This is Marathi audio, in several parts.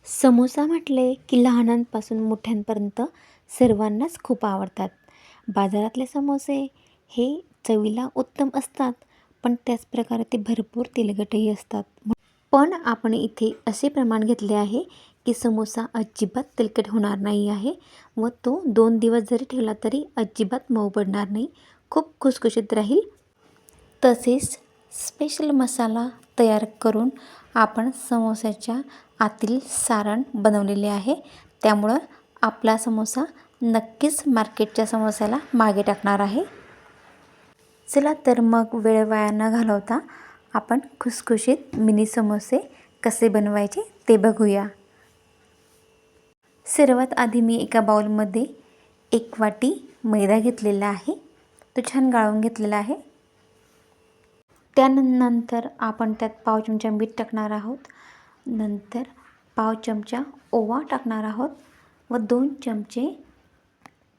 समोसा म्हटले की लहानांपासून मोठ्यांपर्यंत सर्वांनाच खूप आवडतात. बाजारातले समोसे हे चवीला उत्तम असतात, पण त्याचप्रकारे ते भरपूर तेलकटही असतात. पण आपण इथे असे प्रमाण घेतले आहे की समोसा अजिबात तेलकट होणार नाही आहे व तो 2 दिवस जरी ठेवला तरी अजिबात मऊ पडणार नाही, खूप खुसखुशीत राहील. तसेच स्पेशल मसाला तयार करून आपण समोस्याच्या आतील सारण बनवलेले आहे. त्यामुळं आपला समोसा नक्कीच मार्केटच्या समोस्याला मागे टाकणार आहे. चला तर मग वेळ वाया न घालवता आपण खुसखुशीत मिनी समोसे कसे बनवायचे ते बघूया. सर्वात आधी मी एका बाउलमध्ये 1 वाटी मैदा घेतलेला आहे. तो छान गाळून घेतलेला आहे. त्यानंतर आपण त्यात पाव चमचा मीठ टाकणार आहोत. नंतर पाव चमचा ओवा टाकणार आहोत व 2 चमचे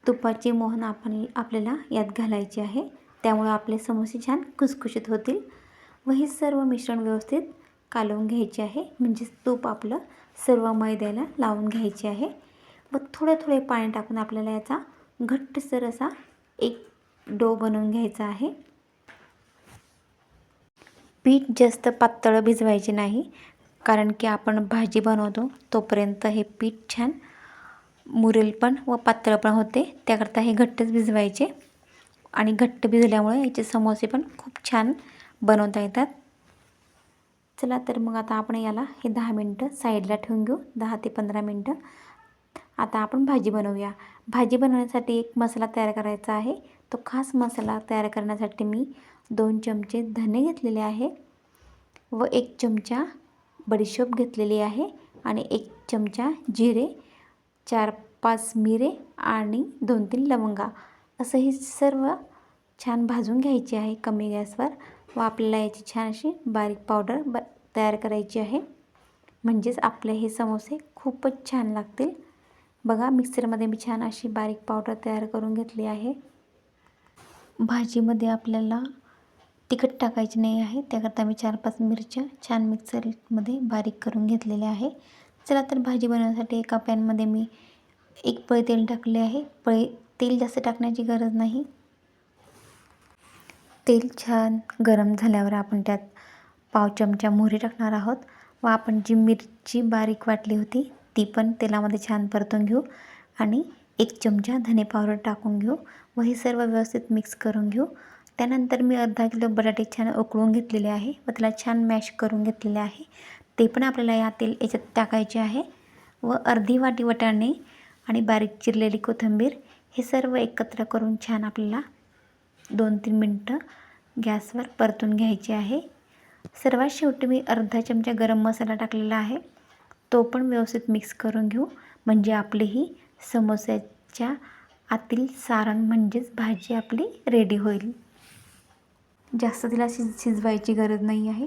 तुपाचे मोहन आपल्याला यात घालायचे आहे. त्यामुळे आपले समोसे छान खुसखुशीत होतील व हे सर्व मिश्रण व्यवस्थित कालवून घ्यायचे आहे. म्हणजेच तूप आपलं सर्व मैद्याला लावून घ्यायचे आहे व थोडे थोडे पाणी टाकून आपल्याला याचा घट्टसर असा एक डो बनवून घ्यायचा आहे. पीठ जास्त पातळ भिजवायचे नाही, कारण की आपण भाजी बनवतो तोपर्यंत हे पीठ छान मुरेल पण व पातळ पण होते. त्याकरता हे घट्टच भिजवायचे आणि घट्ट भिजल्यामुळे याचे समोसे पण खूप छान बनवता येतात. चला तर मग आता आपण याला हे 10 मिनटं साईडला ठेवून घेऊ. 10 ते 15 मिनटं. आता आपण भाजी बनवूया. भाजी बनवण्यासाठी एक मसाला तयार करायचा आहे. तो खास मसाला तयार करण्यासाठी मी 2 चमचे धने घेतलेले आहे व 1 चमचा बडीशोप घेतलेली आहे आणि 1 चमचा जिरे, 4-5 मिरे आणि 2-3 लवंगा असं हे सर्व छान भाजून घ्यायचे आहे कमी गॅसवर व आपल्याला याची छान अशी बारीक पावडर तयार करायची आहे. म्हणजेच आपले हे समोसे खूपच छान लागतील. बघा, मिक्सरमध्ये मी छान अशी बारीक पावडर तयार करून घेतली आहे. भाजीमध्ये आपल्याला तिखट टाकायचे नाही आहे, त्याकरता मी 4-5 मिरच्या छान मिक्सरमध्ये बारीक करून घेतलेल्या आहे. चला तर भाजी बनवण्यासाठी एका पॅनमध्ये मी 1 पळी तेल टाकले आहे. तेल जास्त टाकण्याची गरज नाही. तेल छान गरम झाल्यावर आपण त्यात पाव चमचा मोहरी टाकणार आहोत व आपण जी मिरची बारीक वाटली होती ती पण तेलामध्ये छान परतून घेऊ आणि 1 चमचा धने पावडर टाकून घेऊ व हे सर्व व्यवस्थित मिक्स करून घेऊ. त्यानंतर मी अर्धा किलो बटाटे छान उकळून घेतलेले आहे व त्याला छान मॅश करून घेतलेले आहे. ते पण आपल्याला याच्यात टाकायचे आहे व अर्धी वाटी वाटाणे आणि बारीक चिरलेली कोथिंबीर हे सर्व एकत्र करून छान आपल्याला 2-3 मिनटं गॅसवर परतून घ्यायचे आहे. सर्वात शेवटी मी अर्धा चमचा गरम मसाला टाकलेला आहे. तो पण व्यवस्थित मिक्स करून घेऊ, म्हणजे आपली ही समोस्याच्या आतील सारण म्हणजेच भाजी आपली रेडी होईल. जास्त तिला शिजवायची गरज नाही आहे.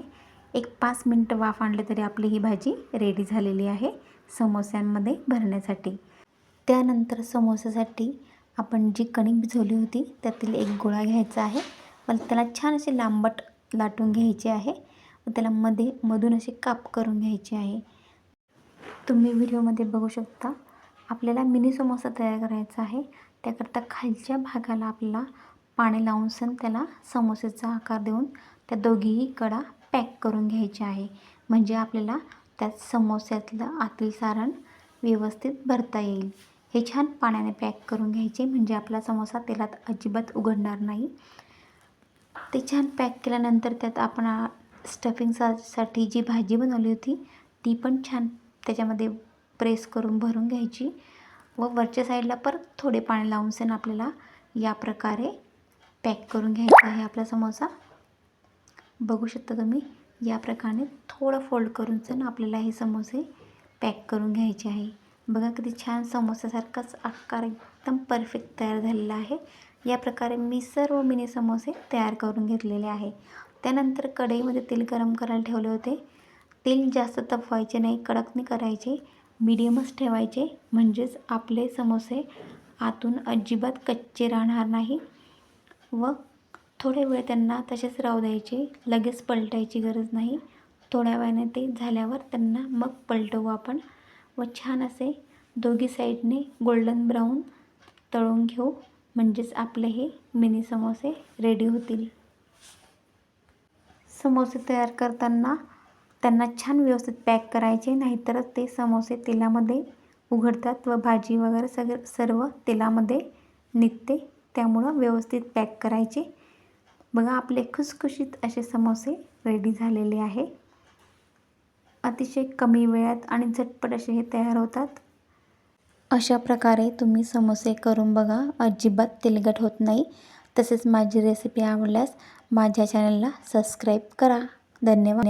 5 मिनटं वाफ आणले तरी आपली ही भाजी रेडी झालेली आहे समोस्यांमध्ये भरण्यासाठी. त्यानंतर समोस्यासाठी आपण जी कणिक भिजवली होती त्यातील एक गोळा घ्यायचा आहे व त्याला छान असे लांबट लाटून घ्यायचे आहे व त्याला मधून असे काप करून घ्यायचे आहे. तुम्ही व्हिडिओमध्ये बघू शकता. आपल्याला मिनी समोसा तयार करायचा आहे. त्याकरता खालच्या भागाला आपल्याला पाणी लावून त्याला समोसेचा आकार देऊन त्या दोघीही कडा पॅक करून घ्यायच्या आहे. म्हणजे आपल्याला त्यात समोस्यातलं आतील सारण व्यवस्थित भरता येईल. हे छान पाण्याने पॅक करून घ्यायचे, म्हणजे आपला समोसा तेलात अजिबात उघडणार नाही. ते छान पॅक केल्यानंतर त्यात आपण स्टफिंगसाठी जी भाजी बनवली होती ती पण छान त्याच्यामध्ये प्रेस करून भरून घ्यायची व वरच्या साईडला परत थोडे पाणी लावून आपल्याला या प्रकारे पॅक करून घ्यायचा आहे आपला समोसा. बघू शकता तुम्ही, या प्रकारे थोडं फोल्ड करून आपल्याला हे समोसे पॅक करून घ्यायचे आहे. बघा किती छान समोस्यासारखाच आकार एकदम परफेक्ट तयार झालेला आहे. या प्रकारे मी सर्व मिनी समोसे तयार करून घेतलेले आहे. त्यानंतर कढईमध्ये तेल गरम करायला ठेवले होते. तेल जास्त तापवायचे नाही, कडक नाही करायचे, मीडियमच ठेवायचे, म्हणजेच आपले समोसे आतून अजिबात कच्चे राहणार नाही व थोडे वेळ त्यांना तसेच राहू द्यायचे. लगेच पलटायची गरज नाही. थोड्या वेळाने ते झाल्यावर त्यांना मग पलटवू आपण. व छान असे दोघी साईडने गोल्डन ब्राऊन तळून घेऊ. म्हणजेच आपले हे मिनी समोसे रेडी होतील. समोसे तयार करताना त्यांना छान व्यवस्थित पॅक करायचे, नाहीतर ते समोसे तेलामध्ये उघडतात व भाजी वगैरे सर्व तेलामध्ये निघते. त्यामुळं व्यवस्थित पॅक करायचे. बघा आपले खुसखुशीत असे समोसे रेडी झालेले आहे. अतिशय कमी वेळात आणि झटपट असे हे तयार होतात. अशा प्रकारे तुम्ही समोसे करून बघा, अजिबात तेलकट होत नाही. तसेच माझी रेसिपी आवडल्यास माझ्या चॅनलला सबस्क्राईब करा. धन्यवाद.